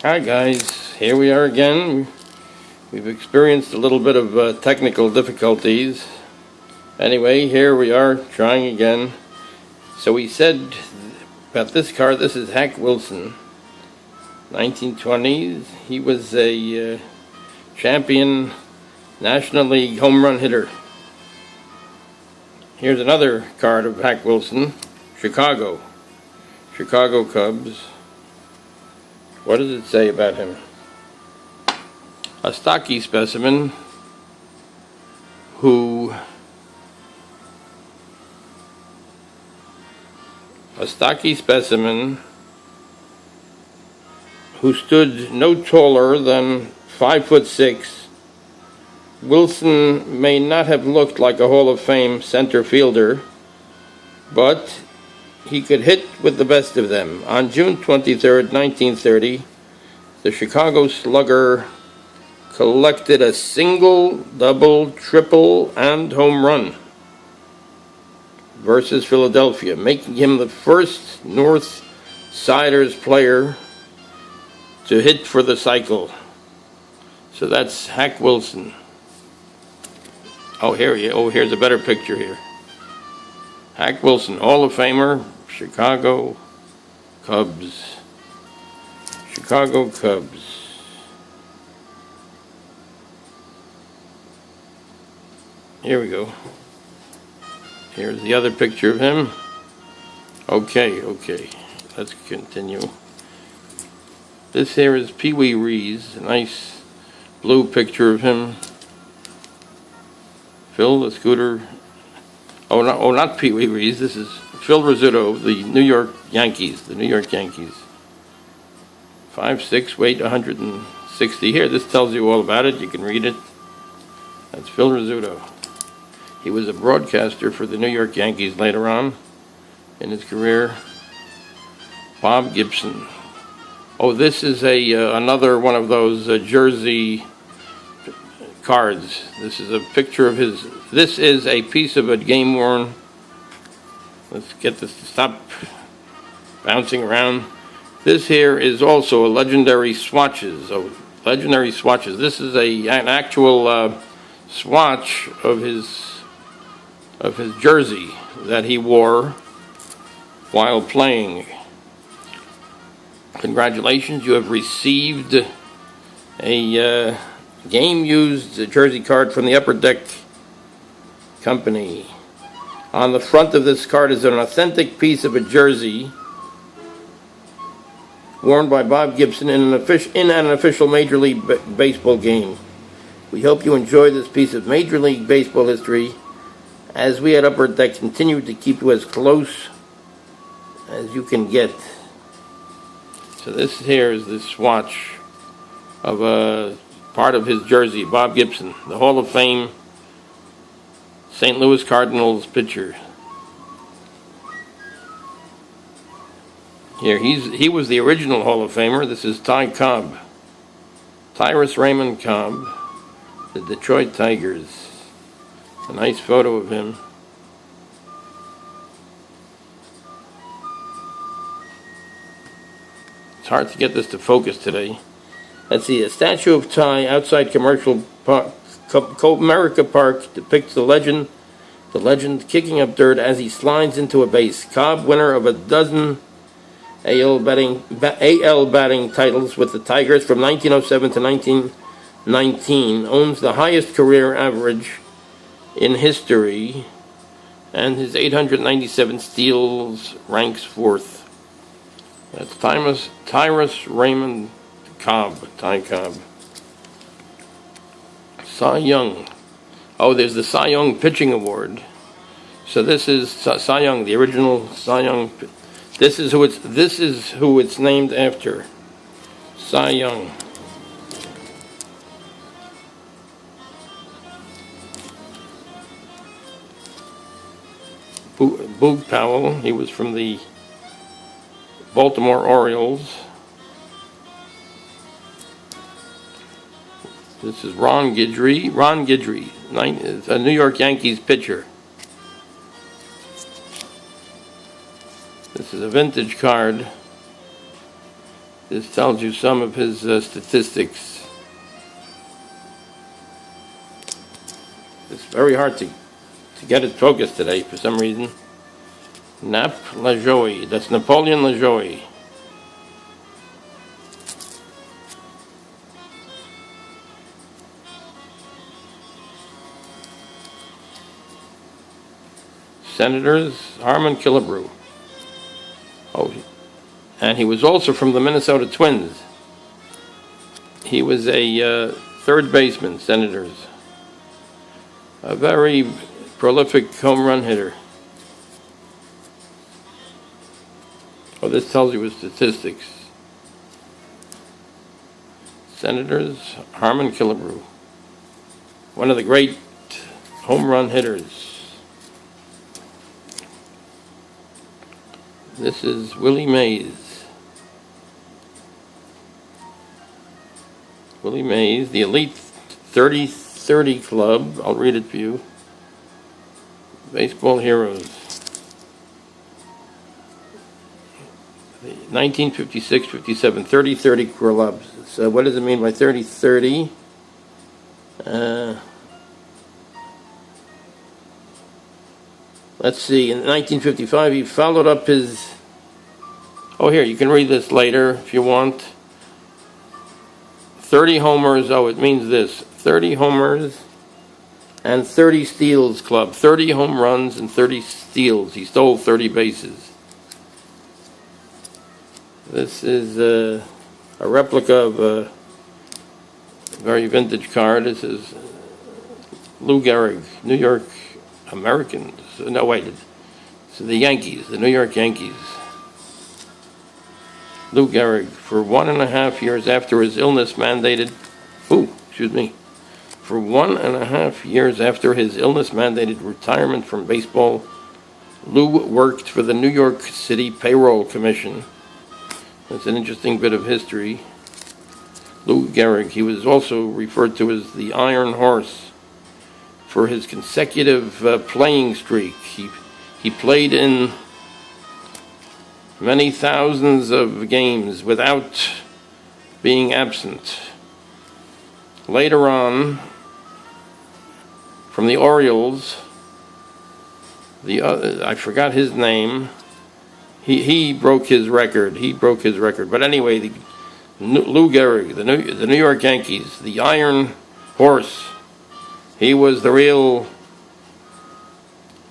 Hi guys, here we are again. We've experienced a little bit of technical difficulties. Anyway, here we are trying again. So we said about this car, this is Hack Wilson, 1920s. He was a champion National League home run hitter. Here's another card of Hack Wilson, Chicago Cubs. What does it say about him? A stocky specimen who stood no taller than 5'6". Wilson may not have looked like a Hall of Fame center fielder, but he could hit with the best of them. On June 23rd, 1930, the Chicago Slugger collected a single, double, triple, and home run versus Philadelphia, making him the first North Siders player to hit for the cycle. So that's Hack Wilson. Here's a better picture here. Hack Wilson, Hall of Famer, Chicago Cubs. Chicago Cubs. Here we go. Here's the other picture of him. Okay. Let's continue. This here is Pee Wee Reese. A nice blue picture of him. Phil the Scooter. Not Pee Wee Reese. This is Phil Rizzuto, the New York Yankees. 5'6", weight 160. Here, this tells you all about it. You can read it. That's Phil Rizzuto. He was a broadcaster for the New York Yankees later on in his career. Bob Gibson. This is another one of those jersey cards. This is a picture of his. This is a piece of a game worn. Let's get this to stop bouncing around. This here is also a legendary swatches. This is an actual swatch of his jersey that he wore while playing. Congratulations, you have received a game-used jersey card from the Upper Deck Company. On the front of this card is an authentic piece of a jersey worn by Bob Gibson in an official Major League Baseball game. We hope you enjoy this piece of Major League Baseball history as we at Upper Deck continue to keep you as close as you can get. So this here is the swatch of a part of his jersey, Bob Gibson, the Hall of Fame St. Louis Cardinals pitcher. Here, he was the original Hall of Famer. This is Ty Cobb. Tyrus Raymond Cobb, the Detroit Tigers. A nice photo of him. It's hard to get this to focus today. Let's see, a statue of Ty outside Commercial Park, Comerica Park depicts the legend kicking up dirt as he slides into a base. Cobb, winner of a dozen AL batting titles with the Tigers from 1907 to 1919, owns the highest career average in history, and his 897 steals ranks fourth. That's Tyrus Raymond Cobb, Ty Cobb. Cy Young. There's the Cy Young Pitching Award. So this is Cy Young, the original Cy Young. This is who it's named after. Cy Young. Boog Powell. He was from the Baltimore Orioles. This is Ron Guidry. A New York Yankees pitcher. This is a vintage card This tells you some of his statistics. It's very hard to get it focused today for some reason. Nap Lajoie. That's Napoleon Lajoie. Senators, Harmon Killebrew. Oh, and he was also from the Minnesota Twins. He was a third baseman, Senators. A very prolific home run hitter. Oh, this tells you his statistics. Senators, Harmon Killebrew. One of the great home run hitters. This is Willie Mays. Willie Mays, the Elite 30-30 Club. I'll read it for you. Baseball Heroes. 1956-57, 30-30 clubs. So what does it mean by 30-30? Let's see, in 1955 he followed up his... Oh, here, you can read this later if you want. 30 homers, oh, it means this. 30 homers and 30 steals club. 30 home runs and 30 steals. He stole 30 bases. This is a replica of a very vintage card. This is Lou Gehrig, New York Americans. No, wait. It's the Yankees, the New York Yankees. Lou Gehrig, for 1.5 years after his illness mandated... For 1.5 years after his illness-mandated retirement from baseball, Lou worked for the New York City Payroll Commission. That's an interesting bit of history. Lou Gehrig, he was also referred to as the Iron Horse for his consecutive playing streak. He played in many thousands of games without being absent. Later on, from the Orioles, I forgot his name. He broke his record. But anyway, Lou Gehrig, the New York Yankees, the Iron Horse. He was the real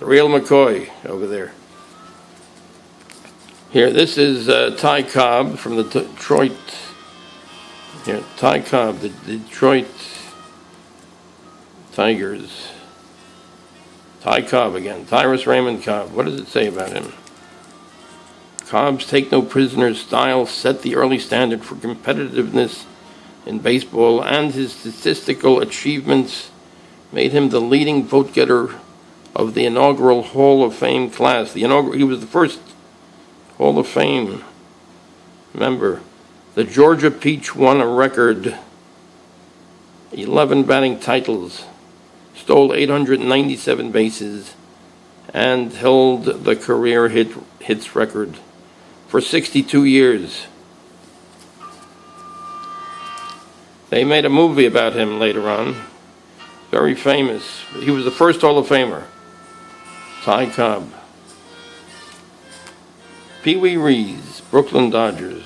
McCoy over there. Here, this is Ty Cobb from the Detroit. Here, Ty Cobb, the Detroit Tigers. Ty Cobb again. Tyrus Raymond Cobb. What does it say about him? Cobb's take no prisoners style set the early standard for competitiveness in baseball, and his statistical achievements made him the leading vote getter of the inaugural Hall of Fame class. He was the first Hall of Fame member. The Georgia Peach won a record 11 batting titles, stole 897 bases, and held the career hits record for 62 years. They made a movie about him later on. Very famous. He was the first Hall of Famer. Ty Cobb. Pee Wee Reese, Brooklyn Dodgers.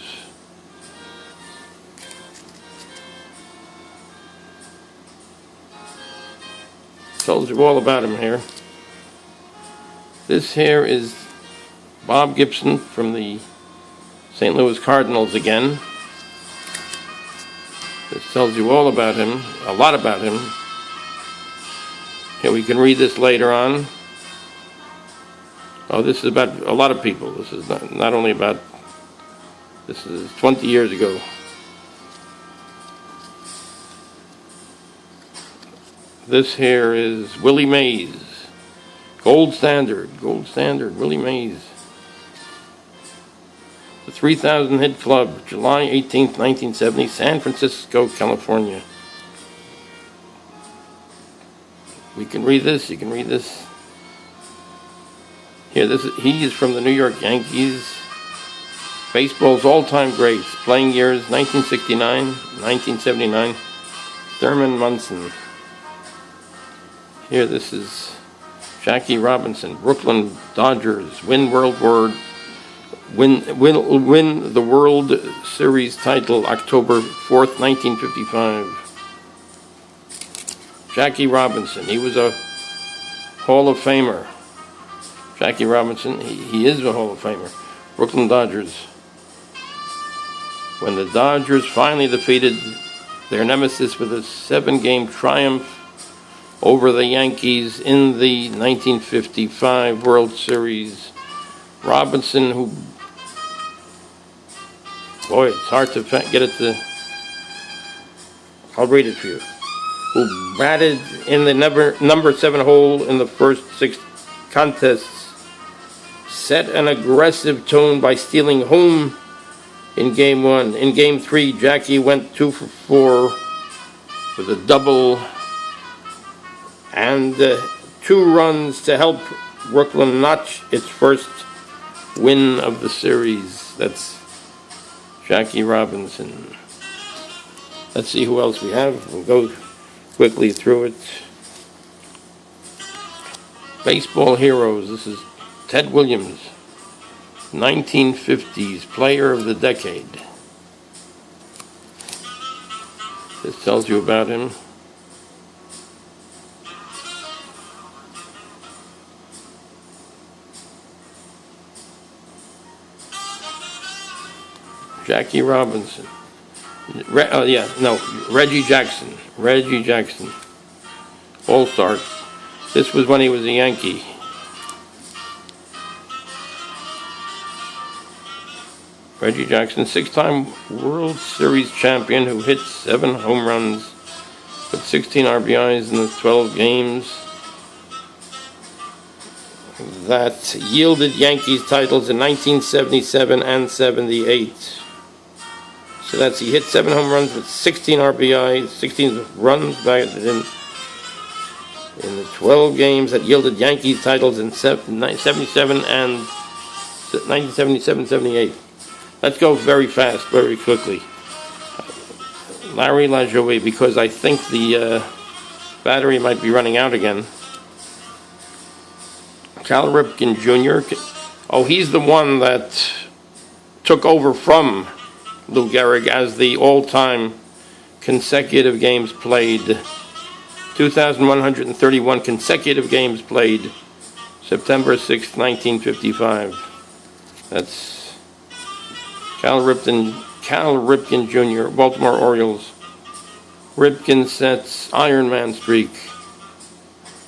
Tells you all about him here. This here is Bob Gibson from the St. Louis Cardinals again. This tells you all about him, a lot about him. Here, we can read this later on. Oh, this is about a lot of people. This is not only about, this is 20 years ago. This here is Willie Mays. Gold standard, Willie Mays. The 3,000 Hit Club, July 18th, 1970, San Francisco, California. We can read this, you can read this. Here, he is from the New York Yankees. Baseball's all-time greats, playing years 1969, 1979, Thurman Munson. Here, this is Jackie Robinson, Brooklyn Dodgers, win the World Series title October 4th, 1955. Jackie Robinson, he was a Hall of Famer. Jackie Robinson, he is a Hall of Famer. Brooklyn Dodgers. When the Dodgers finally defeated their nemesis with a 7-game triumph over the Yankees in the 1955 World Series, Robinson, who, boy, it's hard to get it to, I'll read it for you, who batted in the number 7 hole in the first 6 contests, set an aggressive tone by stealing home in Game 1. In Game 3, Jackie went 2 for 4 with a double and 2 runs to help Brooklyn notch its first win of the series. That's Jackie Robinson. Let's see who else we have. We'll go quickly through it. Baseball heroes. This is Ted Williams, 1950s Player of the Decade. This tells you about him. Jackie Robinson. Reggie Jackson. Reggie Jackson. All-Star. This was when he was a Yankee. Reggie Jackson, 6-time World Series champion who hit 7 home runs with 16 RBIs in the 12 games that yielded Yankees titles in 1977 and 78. So he hit 7 home runs with 16 RBIs, 16 runs back in the 12 games that yielded Yankees titles in 77 and 1977-78. Let's go very fast, very quickly. Larry LaJoie, because I think the battery might be running out again. Cal Ripken Jr. Oh, he's the one that took over from Lou Gehrig as the all-time consecutive games played. 2,131 consecutive games played. September 6th, 1955. That's Cal Ripken Jr., Baltimore Orioles. Ripken sets Iron Man streak.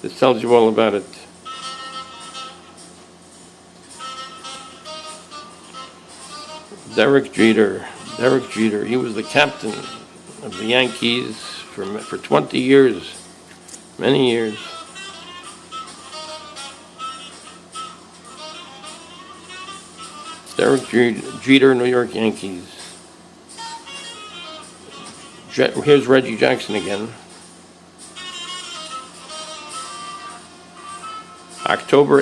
This tells you all about it. Derek Jeter. He was the captain of the Yankees for 20 years. Many years. Derek Jeter, New York Yankees. Here's Reggie Jackson again. October 8th.